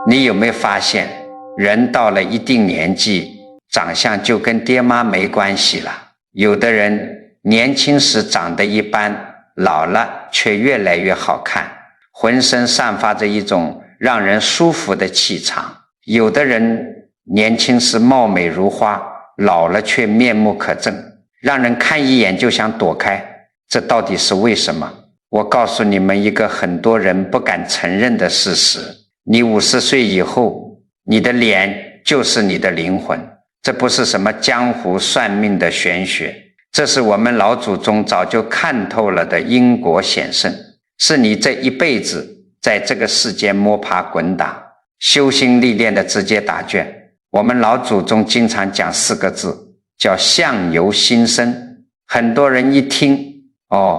你有没有发现，人到了一定年纪，长相就跟爹妈没关系了？有的人年轻时长得一般，老了却越来越好看，浑身散发着一种让人舒服的气场。有的人年轻时貌美如花，老了却面目可憎，让人看一眼就想躲开。这到底是为什么？我告诉你们一个很多人不敢承认的事实，你50岁以后，你的脸就是你的灵魂。这不是什么江湖算命的玄学，这是我们老祖宗早就看透了的因果显圣，是你这一辈子在这个世间摸爬滚打修心历练的直接答卷。我们老祖宗经常讲4个字，叫相由心生。很多人一听，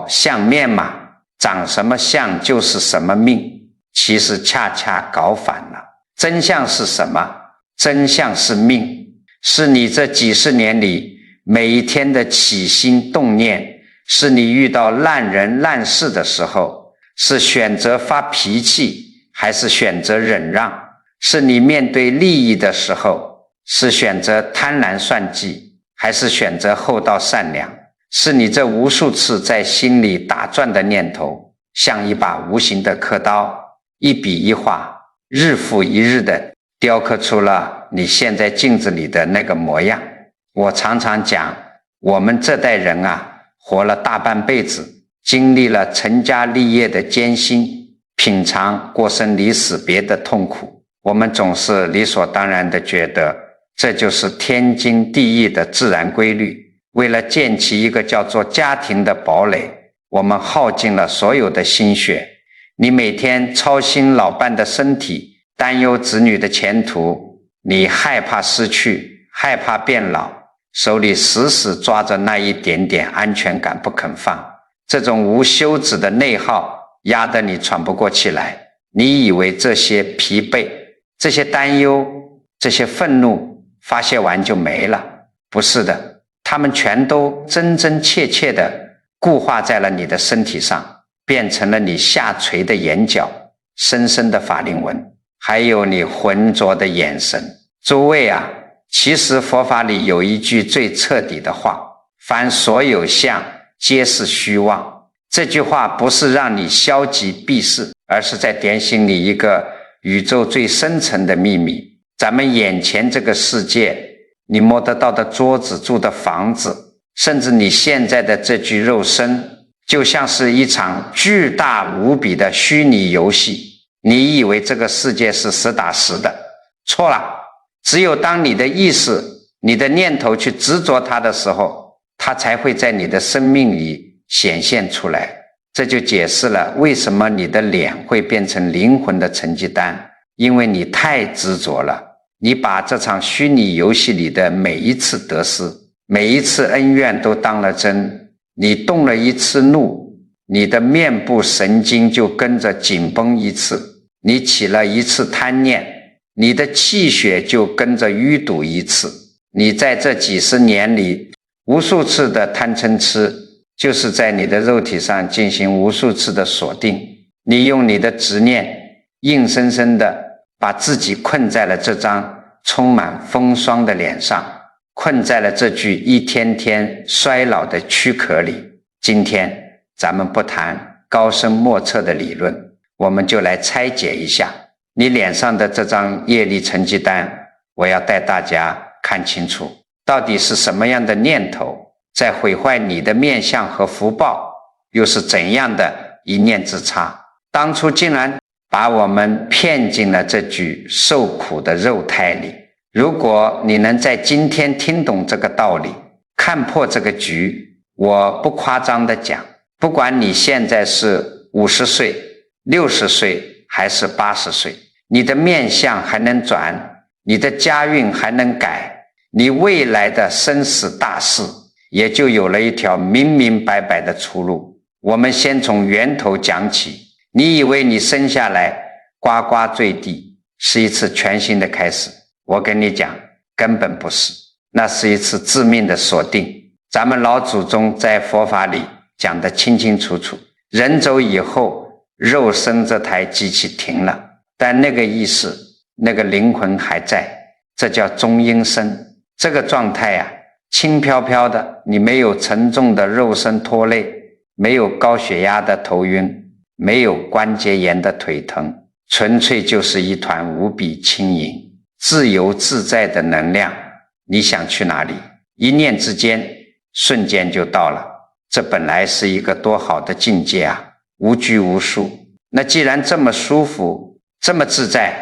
相面嘛，长什么相就是什么命，其实恰恰搞反了。真相是什么？真相是命，是你这几十年里每一天的起心动念，是你遇到烂人烂事的时候，是选择发脾气还是选择忍让，是你面对利益的时候，是选择贪婪算计还是选择厚道善良，是你这无数次在心里打转的念头，像一把无形的刻刀，一笔一画，日复一日的雕刻出了你现在镜子里的那个模样。我常常讲，我们这代人活了大半辈子，经历了成家立业的艰辛，品尝过生离死别的痛苦，我们总是理所当然地觉得这就是天经地义的自然规律。为了建起一个叫做家庭的堡垒，我们耗尽了所有的心血。你每天操心老伴的身体，担忧子女的前途，你害怕失去，害怕变老，手里死死抓着那一点点安全感不肯放。这种无休止的内耗压得你喘不过气来。你以为这些疲惫，这些担忧，这些愤怒发泄完就没了？不是的，他们全都真真切切地固化在了你的身体上，变成了你下垂的眼角，深深的法令纹，还有你浑浊的眼神。诸位其实佛法里有一句最彻底的话，凡所有相皆是虚妄。这句话不是让你消极避世，而是在点醒你一个宇宙最深层的秘密。咱们眼前这个世界，你摸得到的桌子，住的房子，甚至你现在的这具肉身，就像是一场巨大无比的虚拟游戏。你以为这个世界是实打实的，错了。只有当你的意识，你的念头去执着它的时候，它才会在你的生命里显现出来。这就解释了为什么你的脸会变成灵魂的成绩单，因为你太执着了。你把这场虚拟游戏里的每一次得失，每一次恩怨都当了真。你动了一次怒，你的面部神经就跟着紧绷一次；你起了一次贪念，你的气血就跟着淤堵一次。你在这几十年里无数次的贪嗔痴，就是在你的肉体上进行无数次的锁定。你用你的执念硬生生的把自己困在了这张充满风霜的脸上，困在了这具一天天衰老的躯壳里。今天咱们不谈高深莫测的理论，我们就来拆解一下你脸上的这张业力成绩单。我要带大家看清楚，到底是什么样的念头在毁坏你的面相和福报，又是怎样的一念之差，当初竟然把我们骗进了这具受苦的肉胎里。如果你能在今天听懂这个道理，看破这个局，我不夸张的讲，不管你现在是50岁、60岁还是80岁，你的面相还能转，你的家运还能改，你未来的生死大事也就有了一条明明白白的出路。我们先从源头讲起。你以为你生下来呱呱坠地是一次全新的开始，我跟你讲，根本不是，那是一次致命的锁定。咱们老祖宗在佛法里讲得清清楚楚，人走以后，肉身这台机器停了，但那个意识那个灵魂还在，这叫中阴身。这个状态啊，轻飘飘的，你没有沉重的肉身拖累，没有高血压的头晕，没有关节炎的腿疼，纯粹就是一团无比轻盈自由自在的能量。你想去哪里，一念之间瞬间就到了。这本来是一个多好的境界啊，无拘无束。那既然这么舒服，这么自在，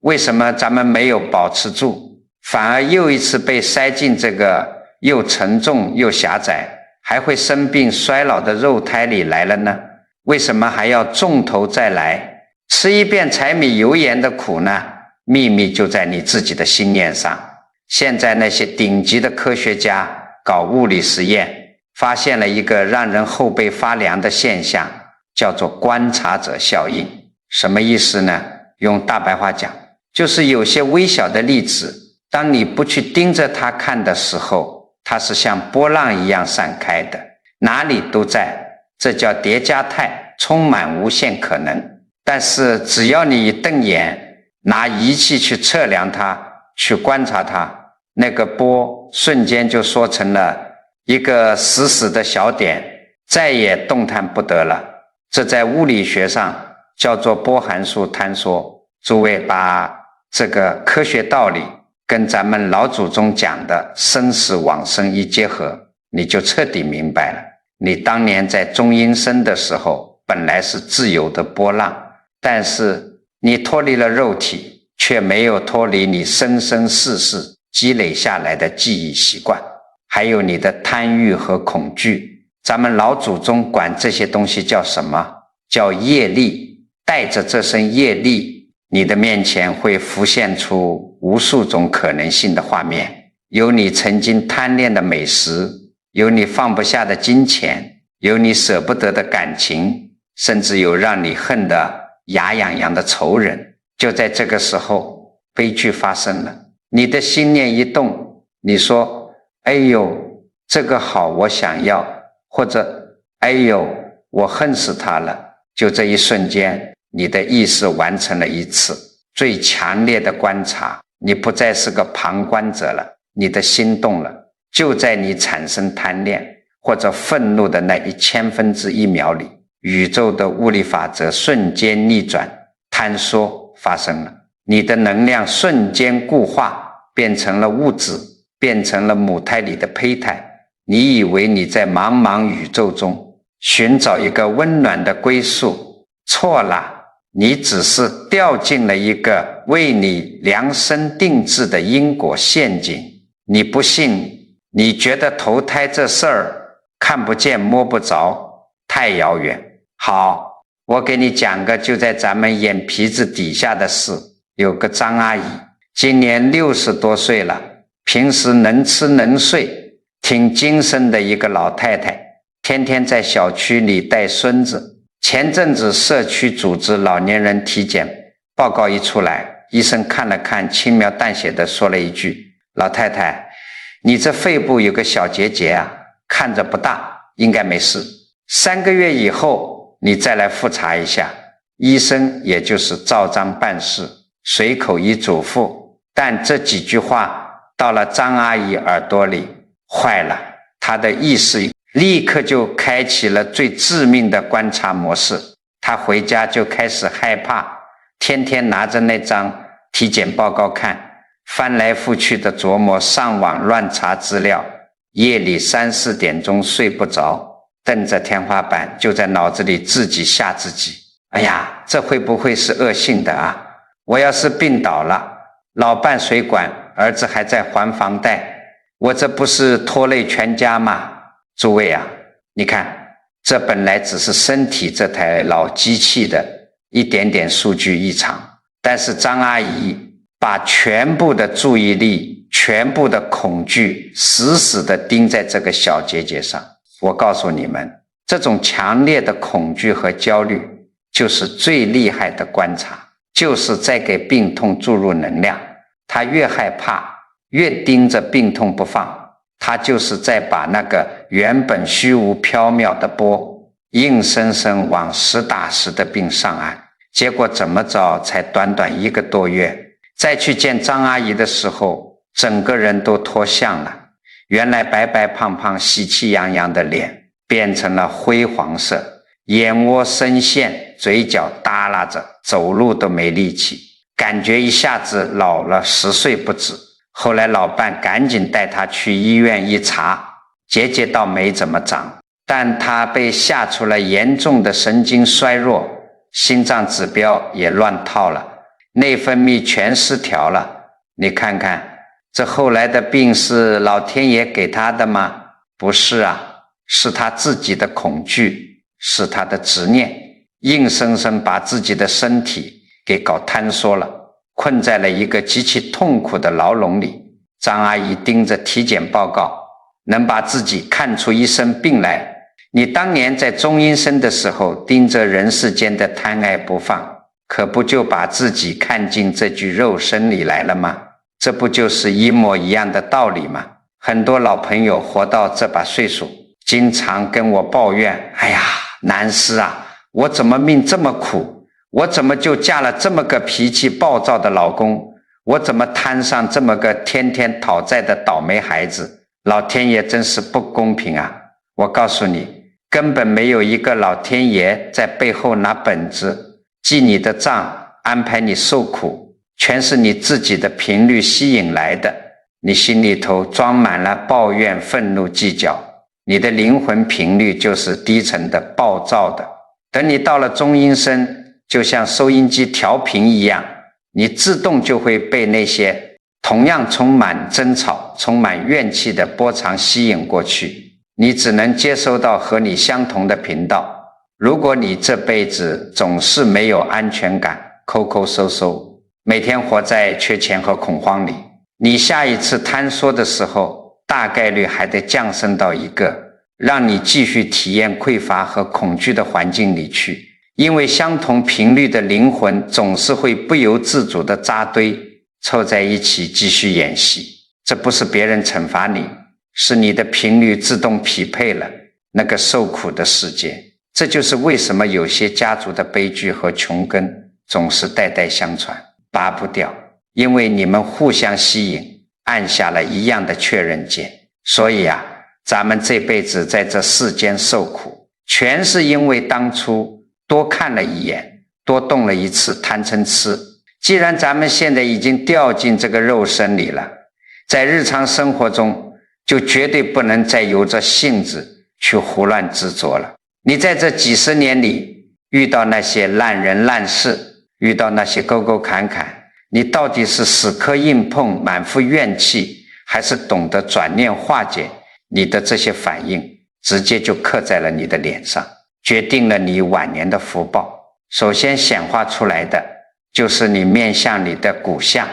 为什么咱们没有保持住，反而又一次被塞进这个又沉重又狭窄，还会生病衰老的肉胎里来了呢？为什么还要重头再来，吃一遍柴米油盐的苦呢？秘密就在你自己的心念上。现在那些顶级的科学家搞物理实验，发现了一个让人后背发凉的现象，叫做观察者效应。什么意思呢？用大白话讲，就是有些微小的粒子，当你不去盯着它看的时候，它是像波浪一样散开的，哪里都在，这叫叠加态，充满无限可能。但是只要你一瞪眼，拿仪器去测量它，去观察它，那个波瞬间就缩成了一个死死的小点，再也动弹不得了。这在物理学上叫做波函数坍缩。诸位把这个科学道理跟咱们老祖宗讲的生死往生一结合，你就彻底明白了。你当年在中阴身的时候，本来是自由的波浪，但是你脱离了肉体，却没有脱离你生生世世积累下来的记忆习惯，还有你的贪欲和恐惧。咱们老祖宗管这些东西叫什么？叫业力。带着这身业力，你的面前会浮现出无数种可能性的画面，有你曾经贪恋的美食，有你放不下的金钱，有你舍不得的感情，甚至有让你恨得牙痒痒的仇人。就在这个时候，悲剧发生了。你的心念一动，你说哎呦这个好我想要，或者哎呦我恨死他了。就这一瞬间，你的意识完成了一次最强烈的观察，你不再是个旁观者了，你的心动了。就在你产生贪恋或者愤怒的那1000分之1秒里，宇宙的物理法则瞬间逆转，坍缩发生了。你的能量瞬间固化，变成了物质，变成了母胎里的胚胎。你以为你在茫茫宇宙中寻找一个温暖的归宿，错了，你只是掉进了一个为你量身定制的因果陷阱。你不信，你觉得投胎这事儿看不见摸不着，太遥远。好，我给你讲个就在咱们眼皮子底下的事。有个张阿姨，今年60多岁了，平时能吃能睡，挺精神的一个老太太，天天在小区里带孙子。前阵子社区组织老年人体检，报告一出来，医生看了看，轻描淡写的说了一句：老太太，你这肺部有个小结节啊，看着不大，应该没事，3个月以后你再来复查一下。医生也就是照章办事，随口一嘱咐，但这几句话到了张阿姨耳朵里，坏了，她的意识立刻就开启了最致命的观察模式。她回家就开始害怕，天天拿着那张体检报告看，翻来覆去的琢磨，上网乱查资料，夜里3、4点钟睡不着，瞪着天花板，就在脑子里自己吓自己。哎呀，这会不会是恶性的啊？我要是病倒了，老伴谁管？儿子还在还房贷，我这不是拖累全家吗？诸位啊，你看，这本来只是身体这台老机器的一点点数据异常，但是张阿姨把全部的注意力、全部的恐惧死死地盯在这个小结节上。我告诉你们，这种强烈的恐惧和焦虑就是最厉害的观察，就是在给病痛注入能量。他越害怕，越盯着病痛不放，他就是在把那个原本虚无缥缈的波硬生生往实打实的病上岸。结果怎么着才短短1个多月，再去见张阿姨的时候，整个人都脱相了，原来白白胖胖喜气洋洋的脸变成了灰黄色，眼窝深陷，嘴角耷拉着，走路都没力气，感觉一下子老了10岁不止。后来老伴赶紧带她去医院一查，结节倒没怎么长，但她被吓出了严重的神经衰弱，心脏指标也乱套了，内分泌全失调了。你看看，这后来的病是老天爷给她的吗？不是啊，是她自己的恐惧，是她的执念，硬生生把自己的身体给搞坍缩了，困在了一个极其痛苦的牢笼里。张阿姨盯着体检报告，能把自己看出一身病来。你当年在中阴身的时候，盯着人世间的贪爱不放，可不就把自己看进这具肉身里来了吗？这不就是一模一样的道理吗？很多老朋友活到这把岁数，经常跟我抱怨，哎呀，南师啊，我怎么命这么苦，我怎么就嫁了这么个脾气暴躁的老公，我怎么摊上这么个天天讨债的倒霉孩子，老天爷真是不公平啊。我告诉你，根本没有一个老天爷在背后拿本子记你的账，安排你受苦，全是你自己的频率吸引来的。你心里头装满了抱怨、愤怒、计较，你的灵魂频率就是低沉的、暴躁的。等你到了中阴身，就像收音机调频一样，你自动就会被那些同样充满争吵、充满怨气的波长吸引过去，你只能接收到和你相同的频道。如果你这辈子总是没有安全感，抠抠搜搜，每天活在缺钱和恐慌里，你下一次坍缩的时候，大概率还得降生到一个让你继续体验匮乏和恐惧的环境里去。因为相同频率的灵魂总是会不由自主地扎堆凑在一起继续演戏，这不是别人惩罚你，是你的频率自动匹配了那个受苦的世界。这就是为什么有些家族的悲剧和穷根总是代代相传，拔不掉，因为你们互相吸引，按下了一样的确认键。所以啊，咱们这辈子在这世间受苦，全是因为当初多看了一眼，多动了一次贪嗔痴。既然咱们现在已经掉进这个肉身里了，在日常生活中就绝对不能再由着性子去胡乱执着了。你在这几十年里遇到那些烂人烂事，遇到那些沟沟坎坎，你到底是死磕硬碰满腹怨气，还是懂得转念化解？你的这些反应直接就刻在了你的脸上，决定了你晚年的福报。首先显化出来的就是你面相里的骨相。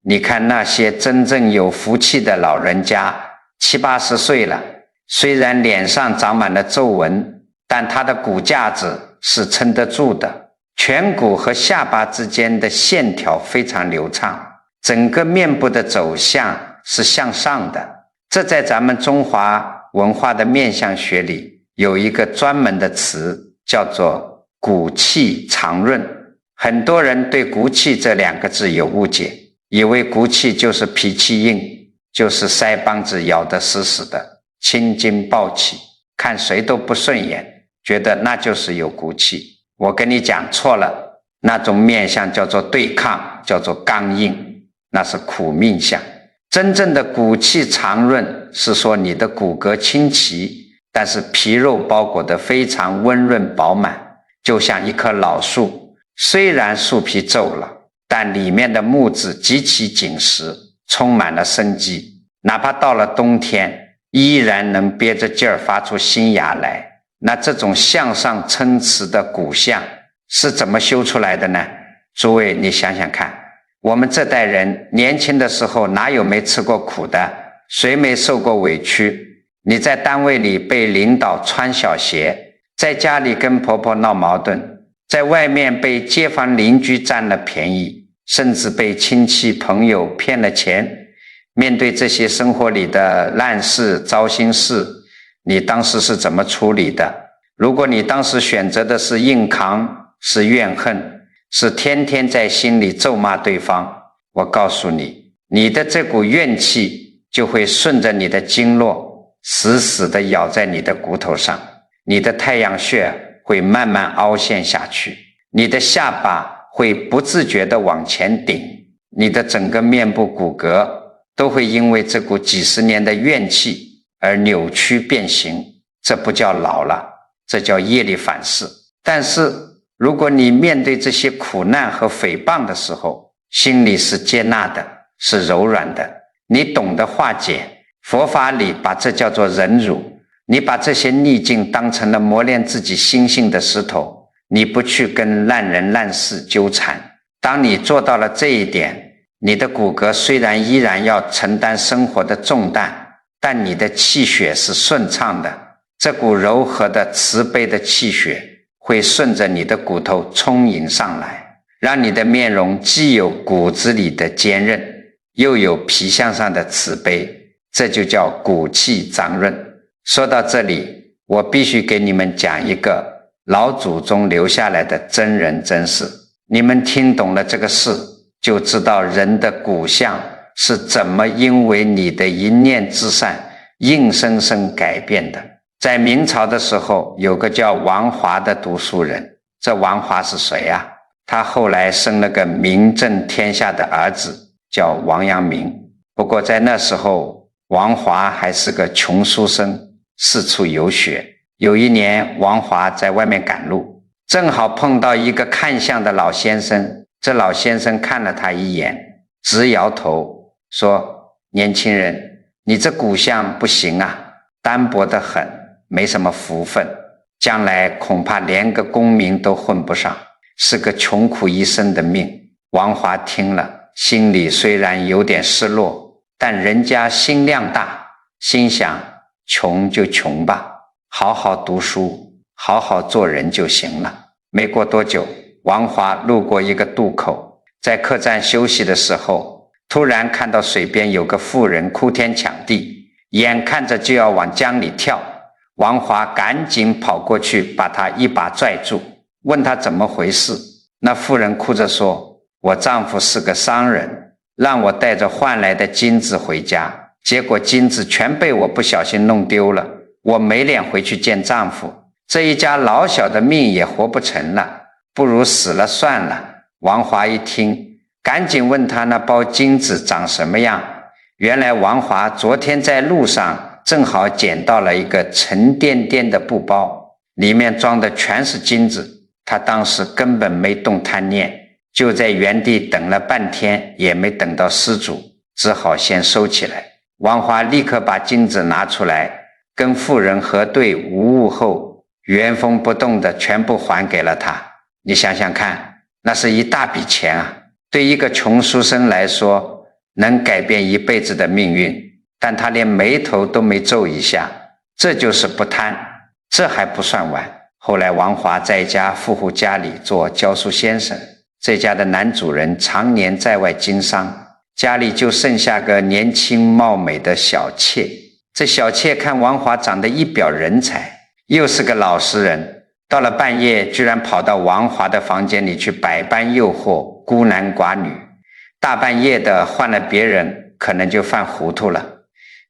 你看那些真正有福气的老人家，70、80岁了，虽然脸上长满了皱纹，但他的骨架子是撑得住的，颧骨和下巴之间的线条非常流畅，整个面部的走向是向上的。这在咱们中华文化的面相学里有一个专门的词，叫做骨气常润。很多人对骨气这2个字有误解，以为骨气就是脾气硬，就是腮帮子咬得死死的，青筋暴起，看谁都不顺眼，觉得那就是有骨气。我跟你讲错了，那种面相叫做对抗，叫做刚硬，那是苦命相。真正的骨气常润是说你的骨骼清奇，但是皮肉包裹得非常温润饱满，就像一棵老树，虽然树皮皱了，但里面的木质极其紧实，充满了生机，哪怕到了冬天依然能憋着劲儿发出新芽来。那这种向上撑持的骨相是怎么修出来的呢？诸位你想想看，我们这代人年轻的时候哪有没吃过苦的？谁没受过委屈？你在单位里被领导穿小鞋，在家里跟婆婆闹矛盾，在外面被街坊邻居占了便宜，甚至被亲戚朋友骗了钱。面对这些生活里的烂事糟心事，你当时是怎么处理的？如果你当时选择的是硬扛，是怨恨，是天天在心里咒骂对方，我告诉你，你的这股怨气就会顺着你的经络死死地咬在你的骨头上，你的太阳穴会慢慢凹陷下去，你的下巴会不自觉地往前顶，你的整个面部骨骼都会因为这股几十年的怨气而扭曲变形。这不叫老了，这叫业力反噬。但是如果你面对这些苦难和诽谤的时候，心里是接纳的，是柔软的，你懂得化解，佛法里把这叫做忍辱。你把这些逆境当成了磨练自己心性的石头，你不去跟烂人烂事纠缠。当你做到了这一点，你的骨骼虽然依然要承担生活的重担，但你的气血是顺畅的，这股柔和的慈悲的气血会顺着你的骨头充盈上来，让你的面容既有骨子里的坚韧，又有皮相上的慈悲，这就叫骨气长润。说到这里，我必须给你们讲一个老祖宗留下来的真人真事。你们听懂了这个事，就知道人的骨相是怎么因为你的一念之善硬生生改变的。在明朝的时候，有个叫王华的读书人。这王华是谁啊？他后来生了个名震天下的儿子，叫王阳明。不过在那时候，王华还是个穷书生，四处游学。有一年，王华在外面赶路，正好碰到一个看相的老先生。这老先生看了他一眼，直摇头说：年轻人，你这骨相不行啊，单薄得很，没什么福分，将来恐怕连个功名都混不上，是个穷苦一生的命。王华听了，心里虽然有点失落，但人家心量大，心想穷就穷吧，好好读书，好好做人就行了。没过多久，王华路过一个渡口，在客栈休息的时候，突然看到水边有个妇人哭天抢地，眼看着就要往江里跳。王华赶紧跑过去，把她一把拽住，问她怎么回事。那妇人哭着说：我丈夫是个商人，让我带着换来的金子回家，结果金子全被我不小心弄丢了，我没脸回去见丈夫，这一家老小的命也活不成了，不如死了算了。王华一听，赶紧问他那包金子长什么样。原来王华昨天在路上正好捡到了一个沉甸甸的布包，里面装的全是金子。他当时根本没动贪念，就在原地等了半天，也没等到失主，只好先收起来。王华立刻把金子拿出来，跟妇人核对无误后，原封不动的全部还给了他。你想想看，那是一大笔钱啊！对一个穷书生来说，能改变一辈子的命运，但他连眉头都没皱一下，这就是不贪。这还不算完，后来王华在一家富户家里做教书先生，这家的男主人常年在外经商，家里就剩下个年轻貌美的小妾。这小妾看王华长得一表人才，又是个老实人，到了半夜居然跑到王华的房间里去百般诱惑孤男寡女。大半夜的换了别人可能就犯糊涂了，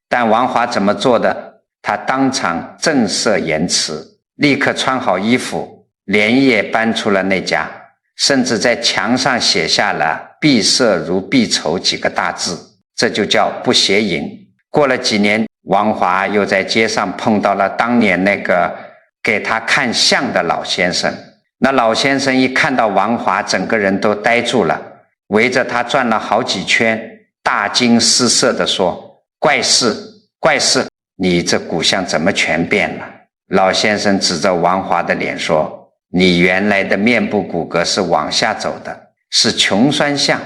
但王华怎么做的？他当场正色言辞，立刻穿好衣服，连夜搬出了那家，甚至在墙上写下了闭塞如敝绸几个大字，这就叫不邪淫。过了几年，王华又在街上碰到了当年那个给他看相的老先生。那老先生一看到王华，整个人都呆住了，围着他转了好几圈，大惊失色地说：怪事怪事，你这骨相怎么全变了？老先生指着王华的脸说：你原来的面部骨骼是往下走的，是穷酸相，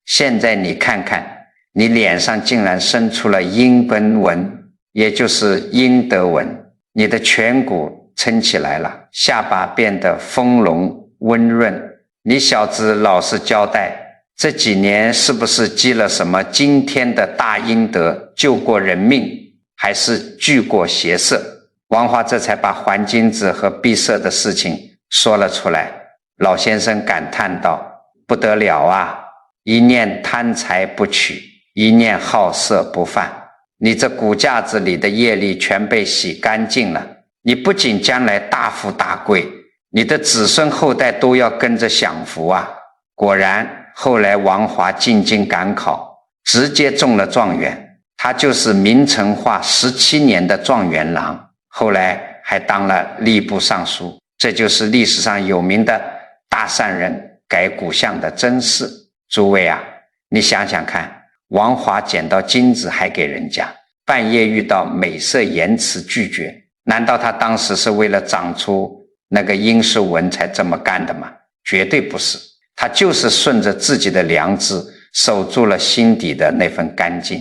现在你看看，你脸上竟然生出了阴本纹，也就是阴德纹，你的颧骨撑起来了，下巴变得丰隆温润。你小子老实交代，这几年是不是积了什么惊天的大阴德，救过人命，还是拒过邪色？王华这才把还金子和闭塞的事情说了出来。老先生感叹道：不得了啊，一念贪财不取，一念好色不犯，你这骨架子里的业力全被洗干净了，你不仅将来大富大贵，你的子孙后代都要跟着享福啊。果然后来王华进京赶考，直接中了状元，他就是明成化17年的状元郎，后来还当了吏部尚书，这就是历史上有名的大善人改骨相的真事。诸位啊，你想想看，王华捡到金子还给人家，半夜遇到美色言辞拒绝，难道他当时是为了长出那个阴寿纹才这么干的吗？绝对不是，他就是顺着自己的良知守住了心底的那份干净。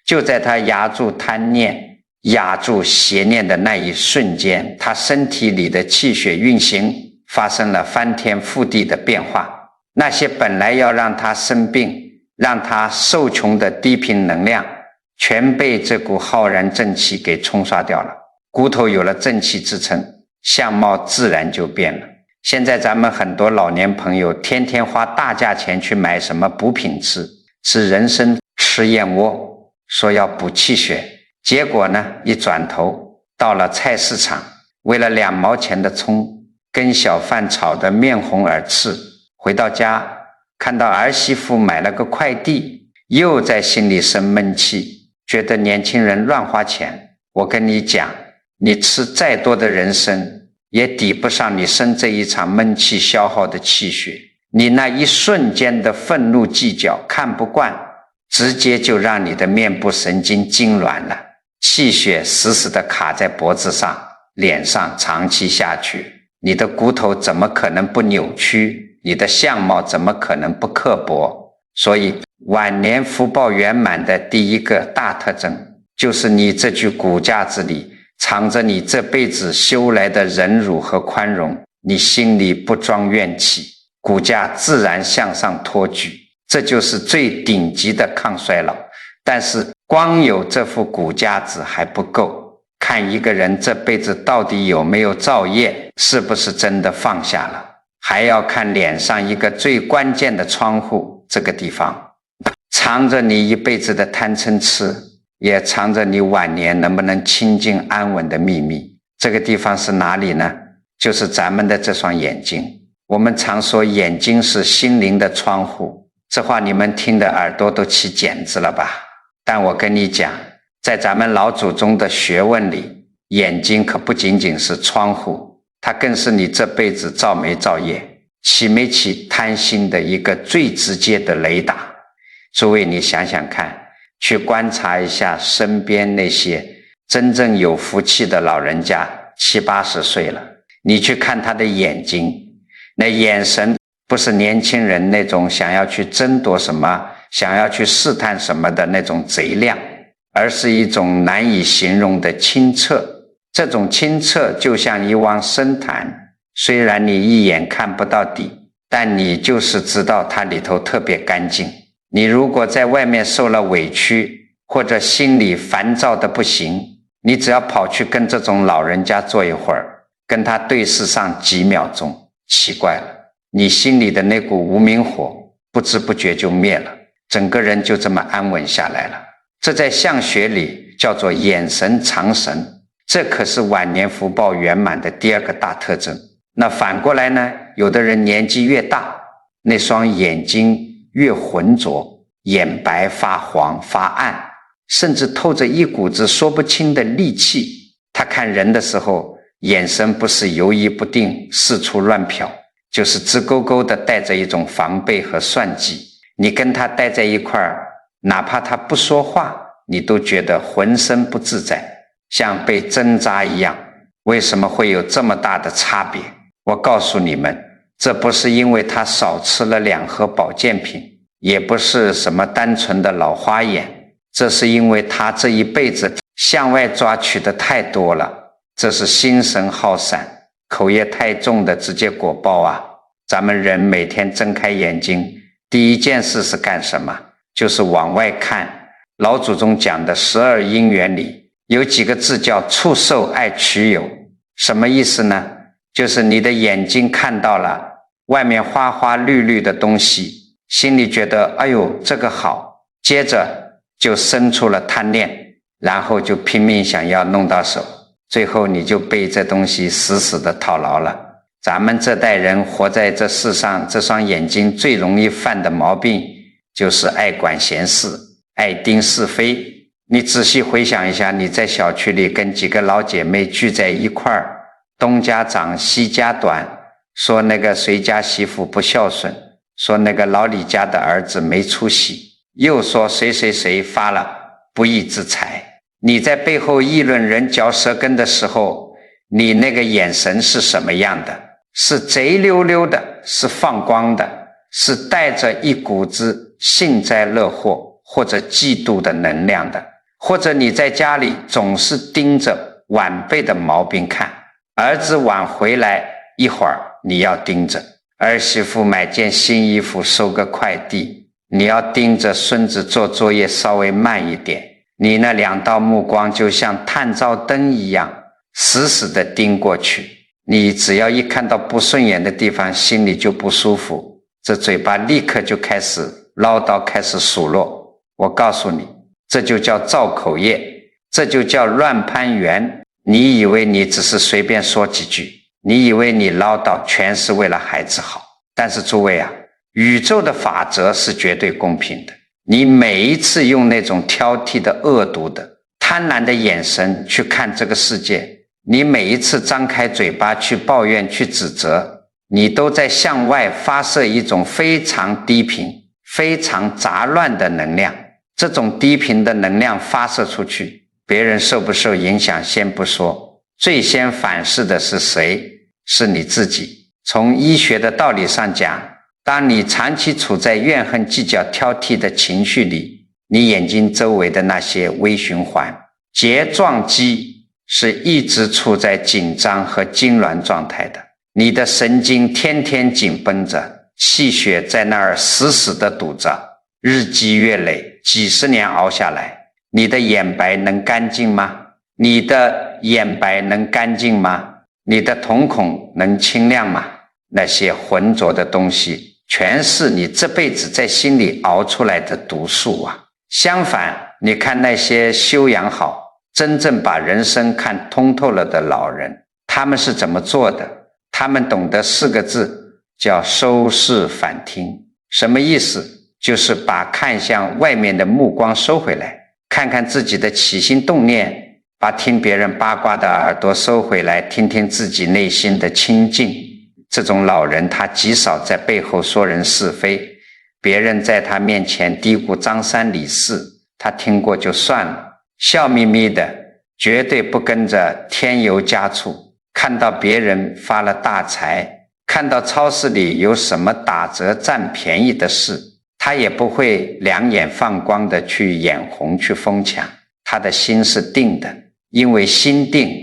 就在他压住贪念、压住邪念的那一瞬间，他身体里的气血运行发生了翻天覆地的变化。那些本来要让他生病、让他受穷的低频能量，全被这股浩然正气给冲刷掉了。骨头有了正气支撑，相貌自然就变了。现在咱们很多老年朋友天天花大价钱去买什么补品吃，吃人参、吃燕窝，说要补气血，结果呢，一转头到了菜市场，为了2毛钱的葱，跟小贩吵得面红耳赤，回到家看到儿媳妇买了个快递，又在心里生闷气，觉得年轻人乱花钱。我跟你讲，你吃再多的人参也抵不上你生这一场闷气消耗的气血。你那一瞬间的愤怒计较看不惯，直接就让你的面部神经痉挛了，气血死死地卡在脖子上、脸上，长期下去，你的骨头怎么可能不扭曲？你的相貌怎么可能不刻薄？所以晚年福报圆满的第一个大特征，就是你这具骨架子里藏着你这辈子修来的忍辱和宽容，你心里不装怨气，骨架自然向上托举，这就是最顶级的抗衰老。但是光有这副骨架子还不够，看一个人这辈子到底有没有造业，是不是真的放下了，还要看脸上一个最关键的窗户，这个地方藏着你一辈子的贪嗔痴，也藏着你晚年能不能清静安稳的秘密。这个地方是哪里呢？就是咱们的这双眼睛。我们常说眼睛是心灵的窗户，这话你们听的耳朵都起茧子了吧？但我跟你讲，在咱们老祖宗的学问里，眼睛可不仅仅是窗户，它更是你这辈子造没造业、起没起贪心的一个最直接的雷达。诸位你想想看，去观察一下身边那些真正有福气的老人家，70、80岁了，你去看他的眼睛，那眼神不是年轻人那种想要去争夺什么、想要去试探什么的那种贼亮，而是一种难以形容的清澈。这种清澈就像一汪深潭，虽然你一眼看不到底，但你就是知道它里头特别干净。你如果在外面受了委屈，或者心里烦躁的不行，你只要跑去跟这种老人家坐一会儿，跟他对视上几秒钟，奇怪了，你心里的那股无名火不知不觉就灭了，整个人就这么安稳下来了。这在相学里叫做眼神藏神，这可是晚年福报圆满的第2个大特征。那反过来呢，有的人年纪越大，那双眼睛越浑浊，眼白发黄发暗，甚至透着一股子说不清的戾气。他看人的时候，眼神不是游移不定、四处乱瞟，就是直勾勾的带着一种防备和算计。你跟他待在一块儿，哪怕他不说话，你都觉得浑身不自在，像被针扎一样。为什么会有这么大的差别？我告诉你们，这不是因为他少吃了2盒保健品，也不是什么单纯的老花眼，这是因为他这一辈子向外抓取的太多了，这是心神耗散、口业太重的直接果报啊！咱们人每天睁开眼睛，第一件事是干什么？就是往外看。老祖宗讲的12因缘里有几个字叫触受爱取有，什么意思呢？就是你的眼睛看到了外面花花绿绿的东西，心里觉得哎呦这个好，接着就生出了贪念，然后就拼命想要弄到手，最后你就被这东西死死的套牢了。咱们这代人活在这世上，这双眼睛最容易犯的毛病就是爱管闲事，爱盯是非。你仔细回想一下，你在小区里跟几个老姐妹聚在一块儿，东家长西家短，说那个谁家媳妇不孝顺，说那个老李家的儿子没出息，又说谁谁谁发了不义之财。你在背后议论人嚼舌根的时候，你那个眼神是什么样的？是贼溜溜的，是放光的，是带着一股子幸灾乐祸或者嫉妒的能量的，或者你在家里总是盯着晚辈的毛病看，儿子晚回来一会儿你要盯着，儿媳妇买件新衣服收个快递，你要盯着孙子做作业稍微慢一点，你那两道目光就像探照灯一样死死地盯过去，你只要一看到不顺眼的地方，心里就不舒服，这嘴巴立刻就开始唠叨，开始数落。我告诉你，这就叫造口业，这就叫乱攀缘。你以为你只是随便说几句，你以为你唠叨全是为了孩子好，但是诸位啊，宇宙的法则是绝对公平的。你每一次用那种挑剔的、恶毒的、贪婪的眼神去看这个世界，你每一次张开嘴巴去抱怨、去指责，你都在向外发射一种非常低频、非常杂乱的能量。这种低频的能量发射出去，别人受不受影响先不说，最先反噬的是谁？是你自己。从医学的道理上讲，当你长期处在怨恨、计较、挑剔的情绪里，你眼睛周围的那些微循环睫状肌是一直处在紧张和痉挛状态的，你的神经天天紧绷着，气血在那儿死死地堵着，日积月累，几十年熬下来，你的眼白能干净吗？你的眼白能干净吗？你的瞳孔能清亮吗？那些浑浊的东西全是你这辈子在心里熬出来的毒素啊！相反，你看那些修养好、真正把人生看通透了的老人，他们是怎么做的？他们懂得4个字，叫收视反听。什么意思？就是把看向外面的目光收回来，看看自己的起心动念，把听别人八卦的耳朵收回来，听听自己内心的清净。这种老人他极少在背后说人是非，别人在他面前嘀咕张三李四，他听过就算了，笑眯眯的，绝对不跟着添油加醋。看到别人发了大财，看到超市里有什么打折占便宜的事，他也不会两眼放光的去眼红去疯抢，他的心是定的，因为心定，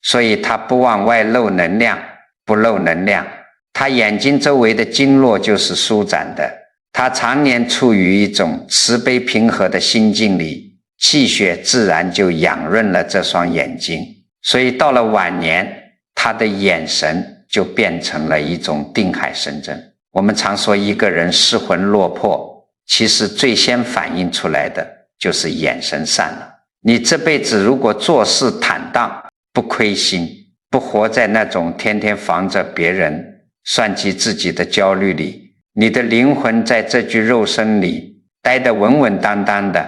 所以他不往外漏能量，不漏能量，他眼睛周围的经络就是舒展的，他常年处于一种慈悲平和的心境里，气血自然就养润了这双眼睛，所以到了晚年，他的眼神就变成了一种定海神针。我们常说一个人失魂落魄，其实最先反映出来的就是眼神散了。你这辈子如果做事坦荡，不亏心，不活在那种天天防着别人算计自己的焦虑里，你的灵魂在这具肉身里待得稳稳当当的，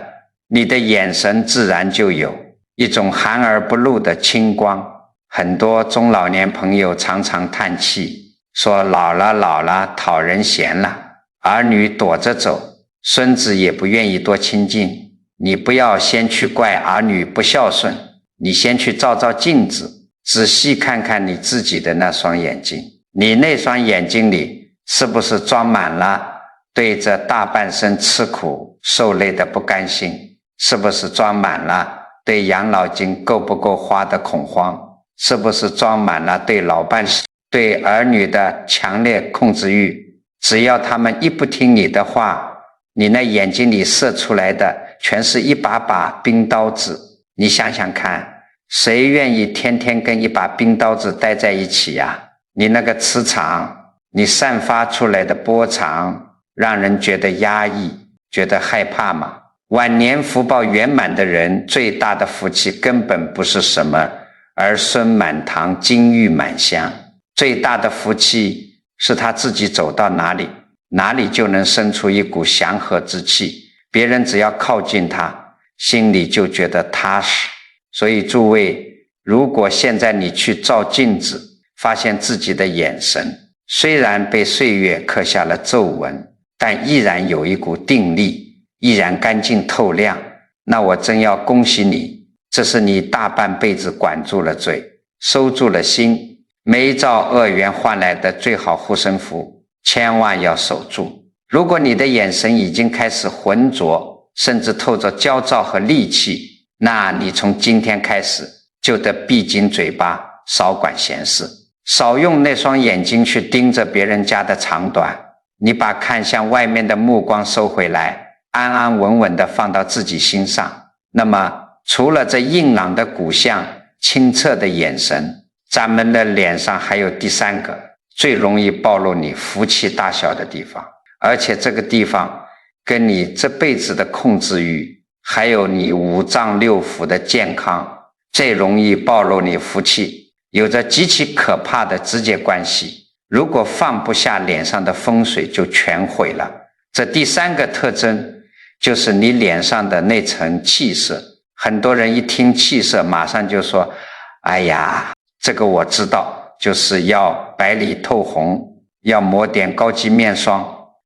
你的眼神自然就有一种含而不露的清光。很多中老年朋友常常叹气，说老了讨人嫌了，儿女躲着走，孙子也不愿意多亲近。你不要先去怪儿女不孝顺，你先去照照镜子，仔细看看你自己的那双眼睛，你那双眼睛里是不是装满了对着大半生吃苦受累的不甘心？是不是装满了对养老金够不够花的恐慌？是不是装满了对老伴对儿女的强烈控制欲？只要他们一不听你的话，你那眼睛里射出来的全是一把把冰刀子。你想想看，谁愿意天天跟一把冰刀子待在一起呀？你那个磁场，你散发出来的波长，让人觉得压抑，觉得害怕吗？晚年福报圆满的人，最大的福气根本不是什么儿孙满堂、金玉满箱，最大的福气是他自己走到哪里，哪里就能生出一股祥和之气，别人只要靠近他，心里就觉得踏实。所以诸位，如果现在你去照镜子，发现自己的眼神虽然被岁月刻下了皱纹，但依然有一股定力，依然干净透亮，那我真要恭喜你，这是你大半辈子管住了嘴，收住了心，没照恶缘换来的最好护身符，千万要守住。如果你的眼神已经开始浑浊，甚至透着焦躁和戾气，那你从今天开始就得闭紧嘴巴，少管闲事，少用那双眼睛去盯着别人家的长短，你把看向外面的目光收回来，安安稳稳地放到自己心上。那么除了这硬朗的骨相、清澈的眼神，咱们的脸上还有第三个最容易暴露你福气大小的地方，而且这个地方跟你这辈子的控制欲，还有你五脏六腑的健康，最容易暴露你福气，有着极其可怕的直接关系。如果放不下脸上的风水，就全毁了。这第三个特征就是你脸上的那层气色。很多人一听气色，马上就说，哎呀，这个我知道，就是要白里透红，要抹点高级面霜，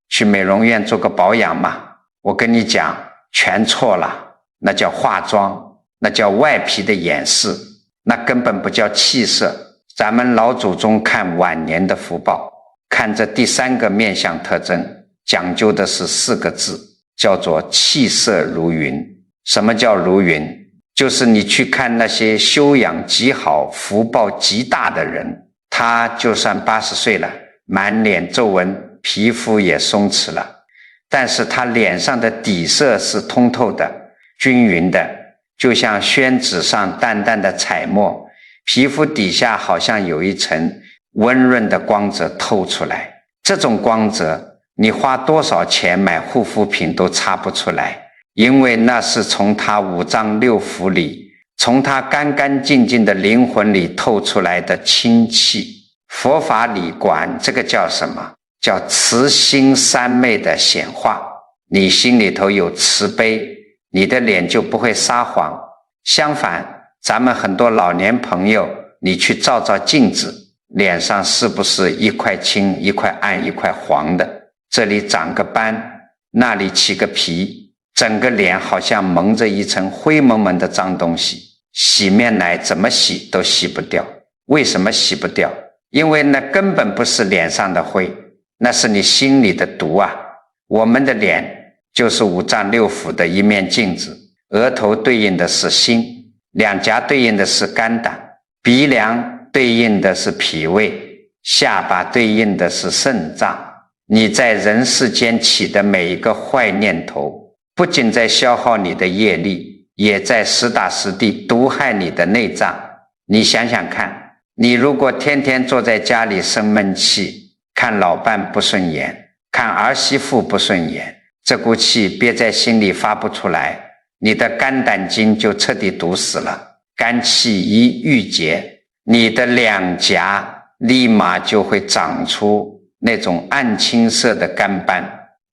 去美容院做个保养嘛。我跟你讲，全错了，那叫化妆，那叫外皮的掩饰，那根本不叫气色。咱们老祖宗看晚年的福报，看这第三个面相特征，讲究的是4个字，叫做气色如云。什么叫如云？就是你去看那些修养极好、福报极大的人，他就算80岁了，满脸皱纹，皮肤也松弛了，但是他脸上的底色是通透的、均匀的，就像宣纸上淡淡的彩墨，皮肤底下好像有一层温润的光泽透出来。这种光泽，你花多少钱买护肤品都擦不出来，因为那是从他五脏六腑里，从他干干净净的灵魂里透出来的清气。佛法里管这个叫什么？叫慈心三昧的显化。你心里头有慈悲，你的脸就不会撒谎。相反，咱们很多老年朋友，你去照照镜子，脸上是不是一块青一块暗一块黄的？这里长个斑，那里起个皮，整个脸好像蒙着一层灰蒙蒙的脏东西，洗面奶怎么洗都洗不掉。为什么洗不掉？因为那根本不是脸上的灰，那是你心里的毒啊。我们的脸就是五脏六腑的一面镜子，额头对应的是心，两颊对应的是肝胆，鼻梁对应的是脾胃，下巴对应的是肾脏。你在人世间起的每一个坏念头，不仅在消耗你的业力，也在实打实地毒害你的内脏。你想想看，你如果天天坐在家里生闷气，看老伴不顺眼，看儿媳妇不顺眼，这股气憋在心里发不出来，你的肝胆经就彻底堵死了，肝气一郁结，你的两颊立马就会长出那种暗青色的肝斑。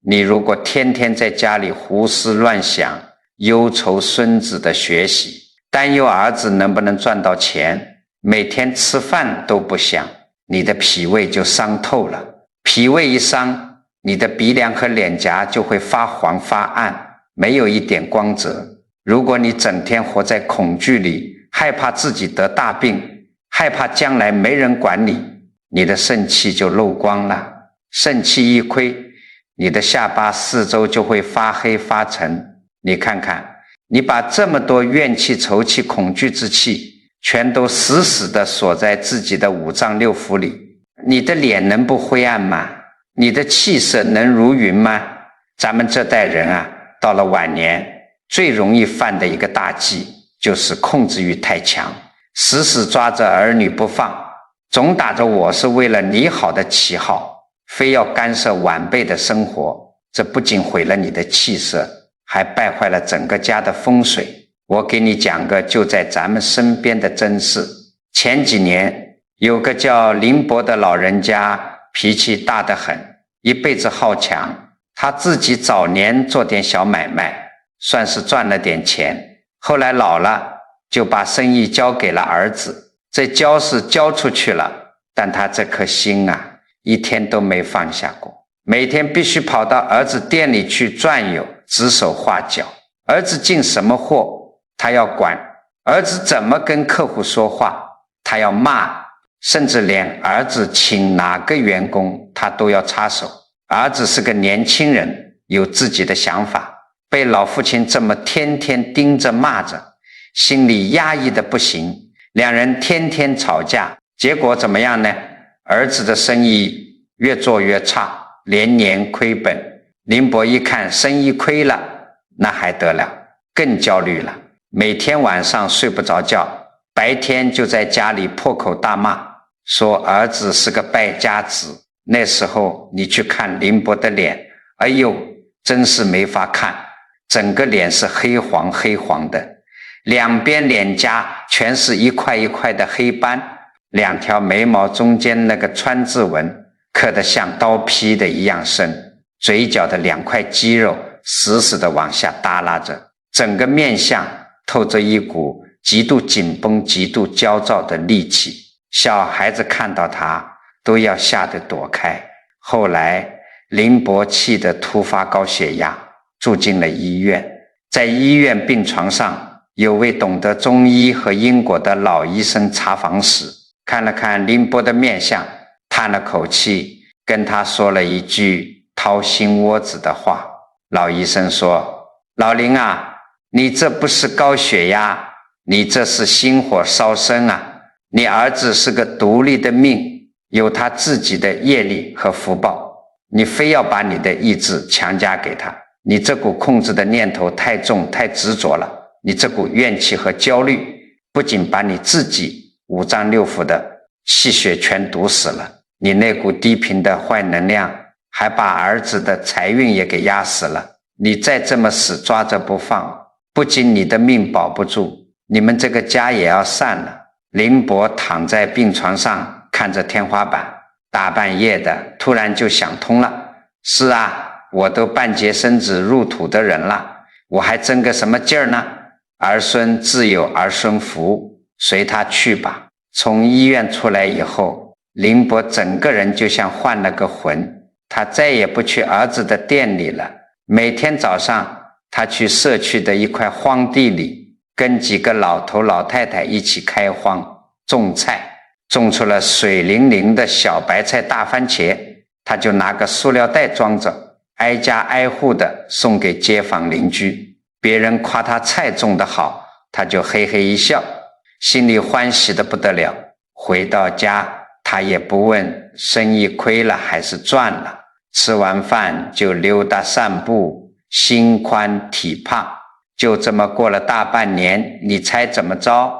你如果天天在家里胡思乱想，忧愁孙子的学习，担忧儿子能不能赚到钱，每天吃饭都不想，你的脾胃就伤透了。脾胃一伤，你的鼻梁和脸颊就会发黄发暗，没有一点光泽。如果你整天活在恐惧里，害怕自己得大病，害怕将来没人管你，你的肾气就漏光了。肾气一亏，你的下巴四周就会发黑发沉。你看看，你把这么多怨气、愁气、恐惧之气全都死死地锁在自己的五脏六腑里，你的脸能不灰暗吗？你的气色能如云吗？咱们这代人啊，到了晚年最容易犯的一个大忌，就是控制欲太强，死死抓着儿女不放，总打着我是为了你好的旗号，非要干涉晚辈的生活，这不仅毁了你的气色，还败坏了整个家的风水。我给你讲个就在咱们身边的真事。前几年有个叫林伯的老人家，脾气大得很，一辈子好强。他自己早年做点小买卖，算是赚了点钱，后来老了就把生意交给了儿子。这交是交出去了，但他这颗心啊，一天都没放下过，每天必须跑到儿子店里去转悠，指手画脚。儿子进什么货他要管，儿子怎么跟客户说话他要骂，甚至连儿子请哪个员工他都要插手。儿子是个年轻人，有自己的想法，被老父亲这么天天盯着骂着，心里压抑的不行。两人天天吵架，结果怎么样呢？儿子的生意越做越差，连年亏本。林伯一看生意亏了，那还得了，更焦虑了，每天晚上睡不着觉，白天就在家里破口大骂，说儿子是个败家子。那时候你去看林伯的脸，哎呦，真是没法看，整个脸是黑黄黑黄的，两边脸颊全是一块一块的黑斑，两条眉毛中间那个川字纹刻得像刀劈的一样深，嘴角的两块肌肉死死地往下耷拉着，整个面相透着一股极度紧绷极度焦躁的戾气，小孩子看到他都要吓得躲开。后来林伯气得突发高血压，住进了医院。在医院病床上，有位懂得中医和因果的老医生查房时，看了看林伯的面相，叹了口气，跟他说了一句掏心窝子的话。老医生说，老林啊，你这不是高血压，你这是心火烧身啊，你儿子是个独立的命，有他自己的业力和福报，你非要把你的意志强加给他，你这股控制的念头太重太执着了，你这股怨气和焦虑不仅把你自己五脏六腑的气血全堵死了，你那股低频的坏能量还把儿子的财运也给压死了。你再这么死抓着不放，不仅你的命保不住，你们这个家也要散了。林伯躺在病床上看着天花板，大半夜的突然就想通了，是啊，我都半截身子入土的人了，我还争个什么劲儿呢？儿孙自有儿孙福，随他去吧。从医院出来以后，林伯整个人就像换了个魂，他再也不去儿子的店里了。每天早上他去社区的一块荒地里，跟几个老头老太太一起开荒种菜，种出了水灵灵的小白菜大番茄，他就拿个塑料袋装着，挨家挨户的送给街坊邻居。别人夸他菜种得好，他就嘿嘿一笑，心里欢喜得不得了。回到家他也不问生意亏了还是赚了，吃完饭就溜达散步，心宽体胖。就这么过了大半年，你猜怎么着？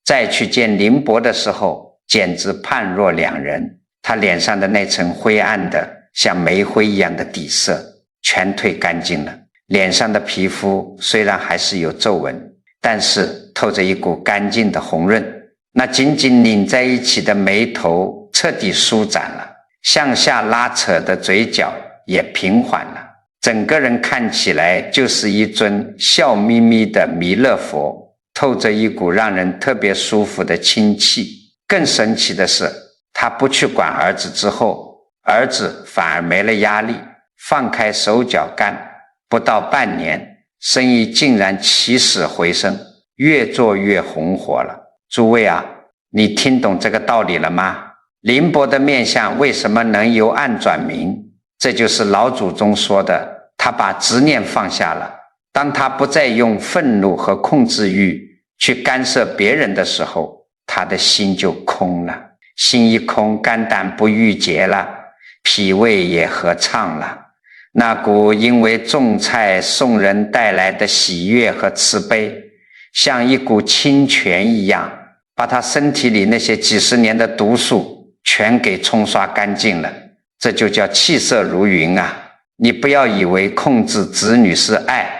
再去见林伯的时候，简直判若两人。他脸上的那层灰暗的像煤灰一样的底色全褪干净了，脸上的皮肤虽然还是有皱纹，但是透着一股干净的红润，那紧紧拧在一起的眉头彻底舒展了，向下拉扯的嘴角也平缓了，整个人看起来就是一尊笑眯眯的弥勒佛，透着一股让人特别舒服的清气。更神奇的是，他不去管儿子之后，儿子反而没了压力，放开手脚干，不到半年，生意竟然起死回生，越做越红火了。诸位啊，你听懂这个道理了吗？林伯的面相为什么能由暗转明？这就是老祖宗说的，他把执念放下了。当他不再用愤怒和控制欲去干涉别人的时候，他的心就空了，心一空，肝胆不郁结了，脾胃也合畅了。那股因为种菜送人带来的喜悦和慈悲，像一股清泉一样，把他身体里那些几十年的毒素全给冲刷干净了。这就叫气色如云啊！你不要以为控制子女是爱，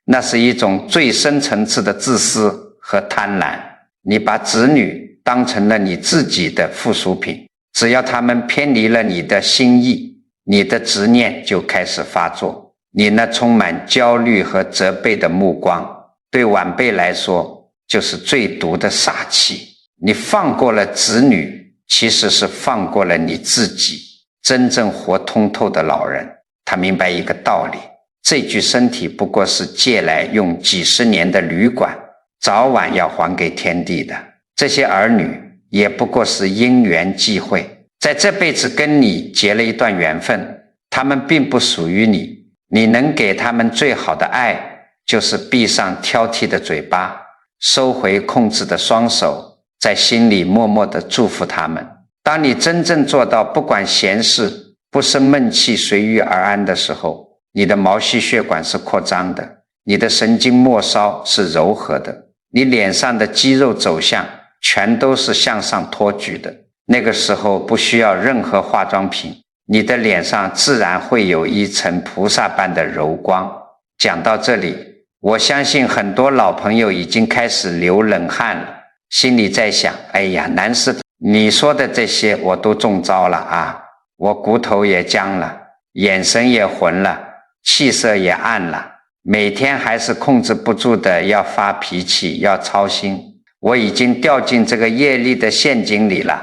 那是一种最深层次的自私和贪婪。你把子女当成了你自己的附属品，只要他们偏离了你的心意，你的执念就开始发作。你那充满焦虑和责备的目光，对晚辈来说就是最毒的煞气。你放过了子女，其实是放过了你自己。真正活通透的老人，他明白一个道理，这具身体不过是借来用几十年的旅馆，早晚要还给天地的。这些儿女也不过是因缘际会，在这辈子跟你结了一段缘分，他们并不属于你。你能给他们最好的爱，就是闭上挑剔的嘴巴，收回控制的双手，在心里默默地祝福他们。当你真正做到不管闲事，不生闷气，随遇而安的时候，你的毛细血管是扩张的，你的神经末梢是柔和的，你脸上的肌肉走向全都是向上托举的。那个时候不需要任何化妆品，你的脸上自然会有一层菩萨般的柔光。讲到这里，我相信很多老朋友已经开始流冷汗了，心里在想，哎呀，南师你说的这些我都中招了啊，我骨头也僵了，眼神也浑了，气色也暗了，每天还是控制不住的要发脾气，要操心，我已经掉进这个业力的陷阱里了，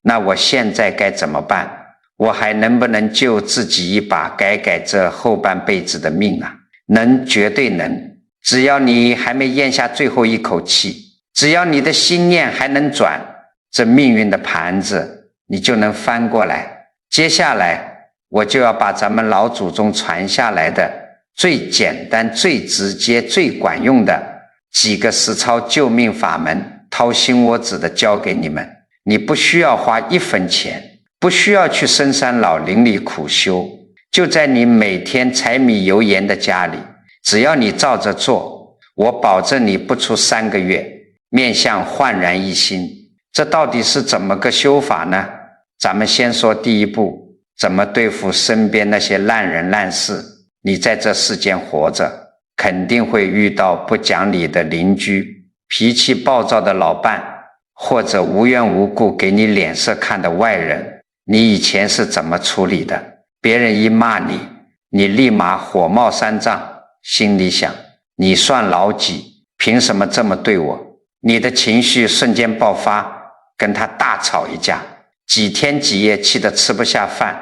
那我现在该怎么办？我还能不能救自己一把，改改这后半辈子的命啊？能，绝对能。只要你还没咽下最后一口气，只要你的心念还能转，这命运的盘子你就能翻过来。接下来我就要把咱们老祖宗传下来的最简单、最直接、最管用的几个实操救命法门，掏心窝子的教给你们。你不需要花1分钱，不需要去深山老林里苦修，就在你每天柴米油盐的家里，只要你照着做，我保证你不出3个月，面相焕然一新。这到底是怎么个修法呢？咱们先说第一步，怎么对付身边那些烂人烂事。你在这世间活着，肯定会遇到不讲理的邻居，脾气暴躁的老伴，或者无缘无故给你脸色看的外人。你以前是怎么处理的？别人一骂你，你立马火冒三丈，心里想，你算老几？凭什么这么对我？你的情绪瞬间爆发，跟他大吵一架，几天几夜气得吃不下饭。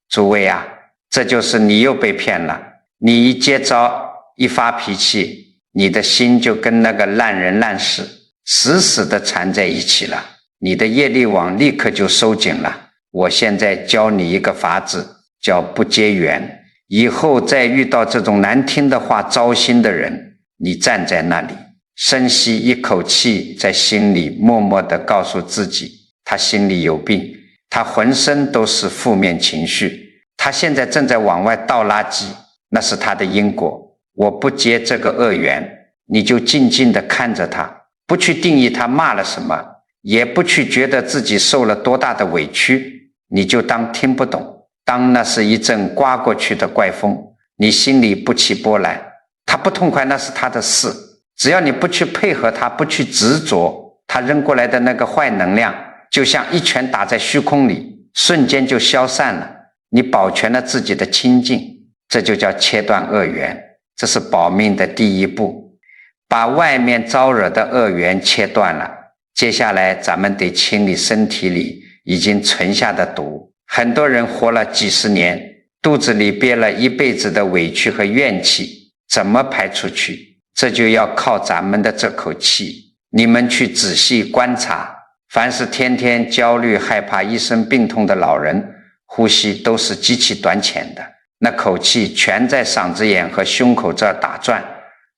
诸位啊，这就是你又被骗了。你一接招，一发脾气，你的心就跟那个烂人烂事死死地缠在一起了，你的业力网立刻就收紧了。我现在教你一个法子，叫不结缘。以后再遇到这种难听的话糟心的人，你站在那里，深吸一口气，在心里默默地告诉自己，他心里有病，他浑身都是负面情绪，他现在正在往外倒垃圾，那是他的因果。我不结这个恶缘，你就静静地看着他，不去定义他骂了什么，也不去觉得自己受了多大的委屈，你就当听不懂，当那是一阵刮过去的怪风，你心里不起波澜。他不痛快那是他的事，只要你不去配合他，不去执着，他扔过来的那个坏能量就像一拳打在虚空里，瞬间就消散了，你保全了自己的清净。这就叫切断恶缘，这是保命的第一步，把外面招惹的恶缘切断了。接下来咱们得清理身体里已经存下的毒。很多人活了几十年，肚子里憋了一辈子的委屈和怨气，怎么排出去？这就要靠咱们的这口气。你们去仔细观察，凡是天天焦虑害怕一身病痛的老人，呼吸都是极其短浅的，那口气全在嗓子眼和胸口这儿打转，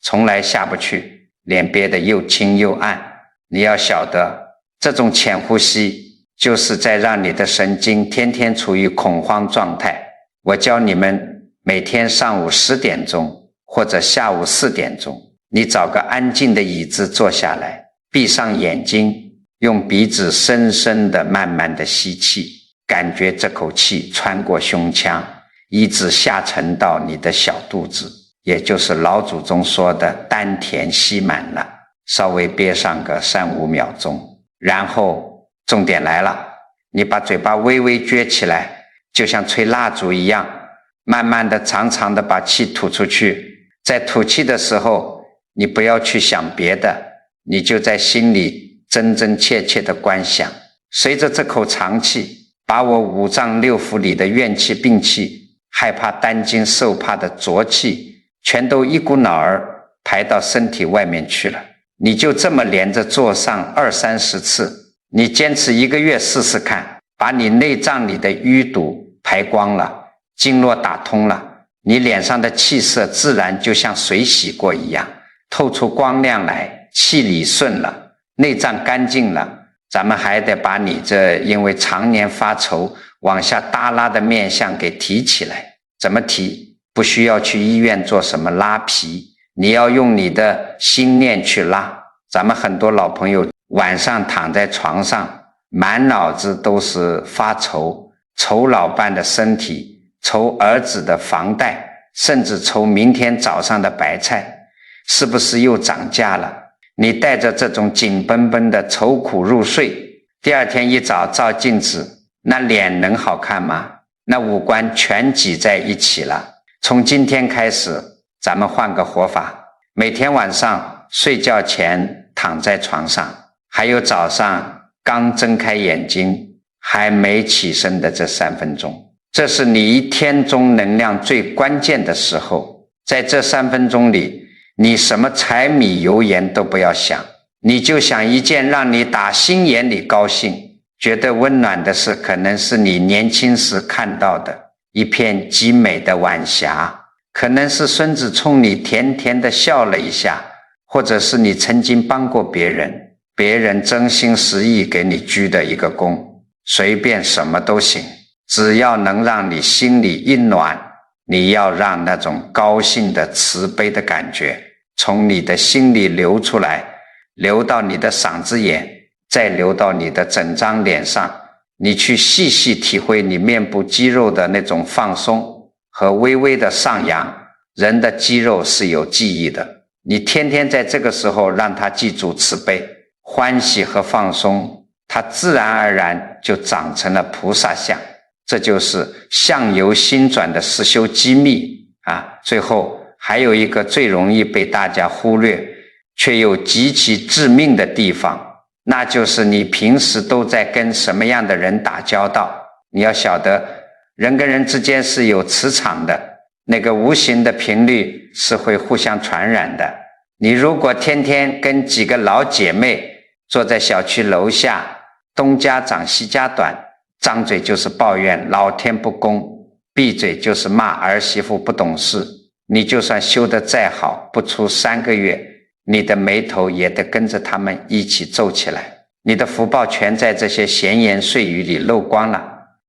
从来下不去，脸憋得又青又暗。你要晓得，这种浅呼吸就是在让你的神经天天处于恐慌状态。我教你们每天上午10点钟或者下午4点钟，你找个安静的椅子坐下来，闭上眼睛，用鼻子深深的慢慢的吸气，感觉这口气穿过胸腔，一直下沉到你的小肚子，也就是老祖宗说的丹田吸满了，稍微憋上个3-5秒钟。然后重点来了，你把嘴巴微微撅起来，就像吹蜡烛一样，慢慢的长长的把气吐出去。在吐气的时候，你不要去想别的，你就在心里真真切切的观想，随着这口长气，把我五脏六腑里的怨气病气，害怕担惊受怕的浊气，全都一股脑儿排到身体外面去了。你就这么连着做上20-30次，你坚持1个月试试看，把你内脏里的淤堵排光了，经络打通了，你脸上的气色自然就像水洗过一样，透出光亮来，气理顺了，内脏干净了。咱们还得把你这因为常年发愁往下耷拉的面相给提起来。怎么提？不需要去医院做什么拉皮，你要用你的心念去拉。咱们很多老朋友晚上躺在床上，满脑子都是发愁，愁老伴的身体，愁儿子的房贷，甚至愁明天早上的白菜是不是又涨价了。你带着这种紧绷绷的愁苦入睡，第二天一早照镜子，那脸能好看吗？那五官全挤在一起了。从今天开始，咱们换个活法，每天晚上睡觉前躺在床上，还有早上刚睁开眼睛还没起身的这3分钟，这是你一天中能量最关键的时候。在这3分钟里，你什么柴米油盐都不要想，你就想一件让你打心眼里高兴觉得温暖的事，可能是你年轻时看到的一片极美的晚霞，可能是孙子冲你甜甜的笑了一下，或者是你曾经帮过别人，别人真心实意给你鞠的一个躬，随便什么都行，只要能让你心里一暖。你要让那种高兴的慈悲的感觉从你的心里流出来，流到你的嗓子眼，再流到你的整张脸上，你去细细体会你面部肌肉的那种放松和微微的上扬。人的肌肉是有记忆的，你天天在这个时候让他记住慈悲、欢喜和放松，他自然而然就长成了菩萨相。这就是相由心转的实修机密啊！最后还有一个最容易被大家忽略却又极其致命的地方，那就是你平时都在跟什么样的人打交道。你要晓得，人跟人之间是有磁场的，那个无形的频率是会互相传染的。你如果天天跟几个老姐妹坐在小区楼下，东家长西家短，张嘴就是抱怨老天不公，闭嘴就是骂儿媳妇不懂事，你就算修得再好，不出3个月，你的眉头也得跟着他们一起皱起来。你的福报全在这些闲言碎语里漏光了，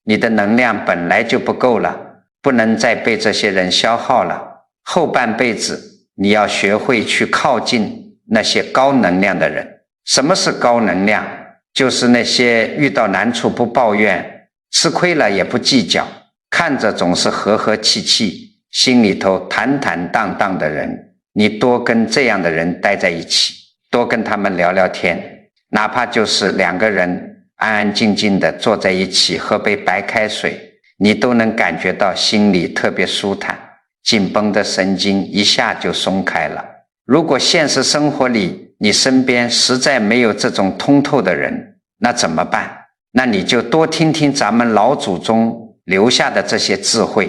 你的能量本来就不够了，不能再被这些人消耗了。后半辈子你要学会去靠近那些高能量的人。什么是高能量？就是那些遇到难处不抱怨，吃亏了也不计较，看着总是和和气气，心里头坦坦荡荡的人。你多跟这样的人待在一起，多跟他们聊聊天，哪怕就是2个人安安静静的坐在一起喝杯白开水，你都能感觉到心里特别舒坦，紧绷的神经一下就松开了。如果现实生活里你身边实在没有这种通透的人，那怎么办？那你就多听听咱们老祖宗留下的这些智慧，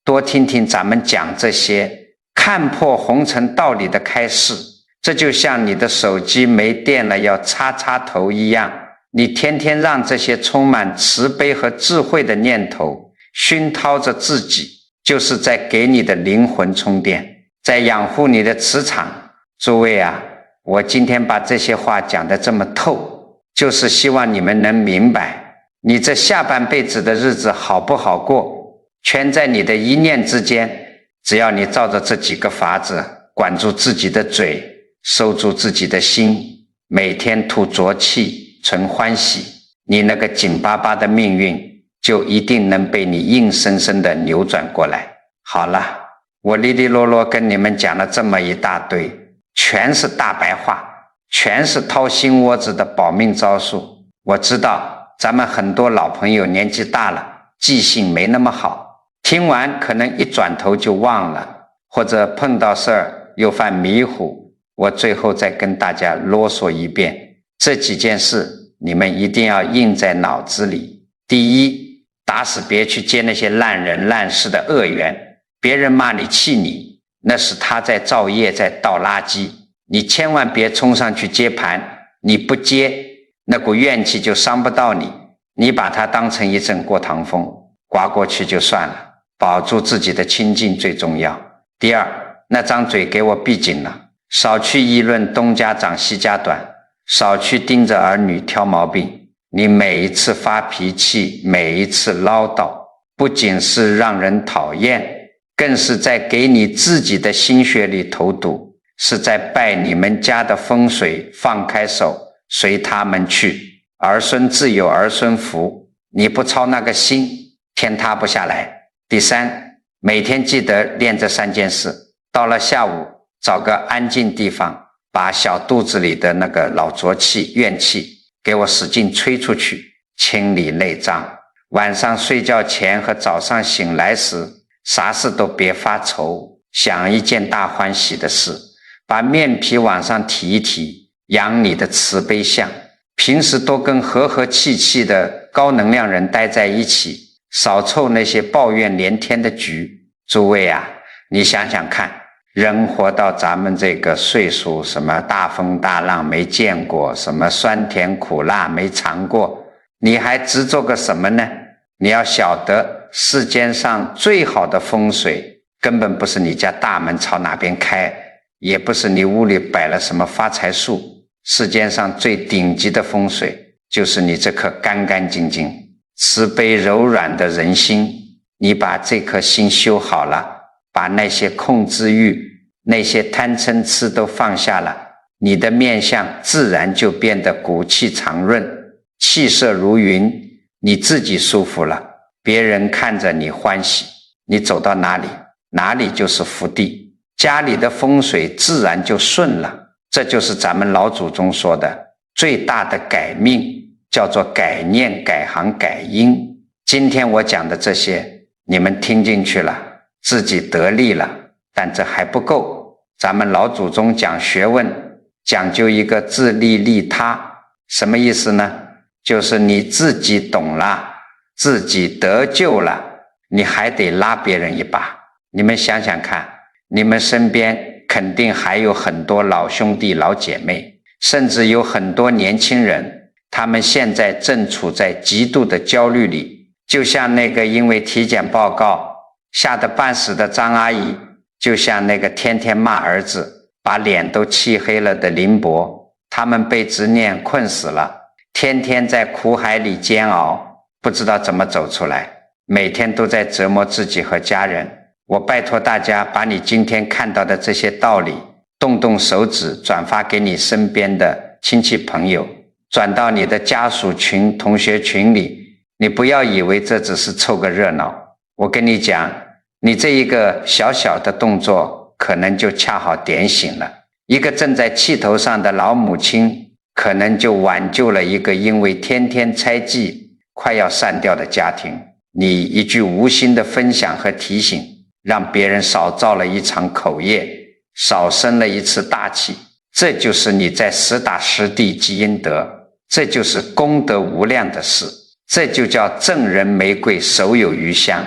多听听咱们讲这些看破红尘道理的开示。这就像你的手机没电了要插头一样，你天天让这些充满慈悲和智慧的念头熏陶着自己，就是在给你的灵魂充电，在养护你的磁场。诸位啊，我今天把这些话讲得这么透，就是希望你们能明白，你这下半辈子的日子好不好过，全在你的一念之间。只要你照着这几个法子，管住自己的嘴，收住自己的心，每天吐浊气，存欢喜，你那个紧巴巴的命运就一定能被你硬生生的扭转过来。好了，我哩哩啰啰跟你们讲了这么一大堆，全是大白话，全是掏心窝子的保命招数。我知道咱们很多老朋友年纪大了，记性没那么好，听完可能一转头就忘了，或者碰到事儿又犯迷糊。我最后再跟大家啰嗦一遍，这几件事你们一定要印在脑子里。第一，打死别去接那些烂人烂事的恶缘，别人骂你气你，那是他在造业，在倒垃圾，你千万别冲上去接盘，你不接，那股怨气就伤不到你，你把它当成一阵过堂风，刮过去就算了，保住自己的清净最重要。第二，那张嘴给我闭紧了，少去议论东家长西家短，少去盯着儿女挑毛病。你每一次发脾气，每一次唠叨，不仅是让人讨厌，更是在给你自己的心血里投毒，是在拜你们家的风水，放开手随他们去，儿孙自有儿孙福，你不操那个心，天塌不下来。第三，每天记得练这3件事，到了下午找个安静地方，把小肚子里的那个老浊气怨气给我使劲吹出去，清理内脏。晚上睡觉前和早上醒来时，啥事都别发愁，想一件大欢喜的事，把面皮往上提一提，养你的慈悲相。平时多跟和和气气的高能量人待在一起，少凑那些抱怨连天的局。诸位啊，你想想看，人活到咱们这个岁数，什么大风大浪没见过，什么酸甜苦辣没尝过，你还执着个什么呢？你要晓得，世间上最好的风水根本不是你家大门朝哪边开，也不是你屋里摆了什么发财树，世间上最顶级的风水就是你这颗干干净净慈悲柔软的人心。你把这颗心修好了，把那些控制欲，那些贪嗔痴都放下了，你的面相自然就变得骨气长润，气色如云，你自己舒服了，别人看着你欢喜，你走到哪里，哪里就是福地，家里的风水自然就顺了。这就是咱们老祖宗说的最大的改命，叫做改念、改行、改因。今天我讲的这些，你们听进去了，自己得利了，但这还不够。咱们老祖宗讲学问，讲究一个自利利他，什么意思呢？就是你自己懂了，自己得救了，你还得拉别人一把。你们想想看，你们身边肯定还有很多老兄弟老姐妹，甚至有很多年轻人，他们现在正处在极度的焦虑里，就像那个因为体检报告吓得半死的张阿姨，就像那个天天骂儿子把脸都气黑了的林伯，他们被执念困死了，天天在苦海里煎熬，不知道怎么走出来，每天都在折磨自己和家人。我拜托大家把你今天看到的这些道理动动手指转发给你身边的亲戚朋友，转到你的家属群、同学群里。你不要以为这只是凑个热闹，我跟你讲，你这一个小小的动作可能就恰好点醒了一个正在气头上的老母亲，可能就挽救了一个因为天天猜忌快要散掉的家庭。你一句无心的分享和提醒，让别人少造了一场口业，少生了一次大气，这就是你在实打实地积阴德，这就是功德无量的事，这就叫赠人玫瑰手有余香。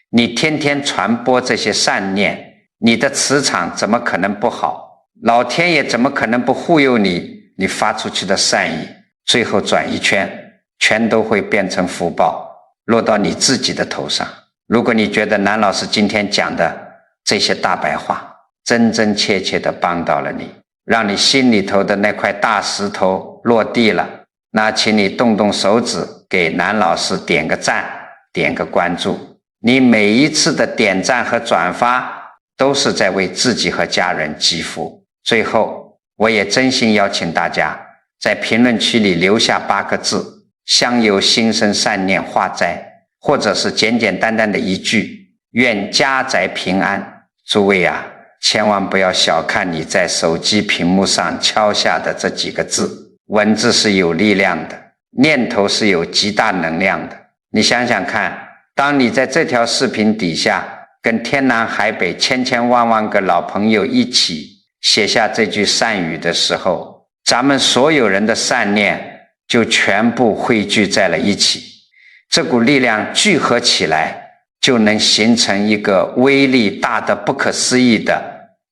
你天天传播这些善念，你的磁场怎么可能不好？老天爷怎么可能不护佑你？你发出去的善意，最后转一圈，全都会变成福报，落到你自己的头上。如果你觉得南老师今天讲的这些大白话真真切切的帮到了你，让你心里头的那块大石头落地了，那请你动动手指给南老师点个赞，点个关注。你每一次的点赞和转发都是在为自己和家人积福。最后我也真心邀请大家在评论区里留下8个字：相由心生善念化灾。或者是简简单单的一句愿家宅平安。诸位啊，千万不要小看你在手机屏幕上敲下的这几个字，文字是有力量的，念头是有极大能量的。你想想看，当你在这条视频底下跟天南海北千千万万个老朋友一起写下这句善语的时候，咱们所有人的善念就全部汇聚在了一起，这股力量聚合起来，就能形成一个威力大的不可思议的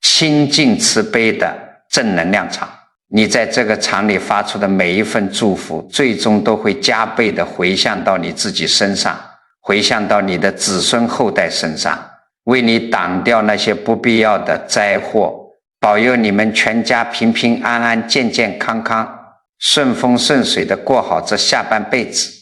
清净慈悲的正能量场。你在这个场里发出的每一份祝福，最终都会加倍的回向到你自己身上，回向到你的子孙后代身上，为你挡掉那些不必要的灾祸，保佑你们全家平平安安、健健康康、顺风顺水的过好这下半辈子。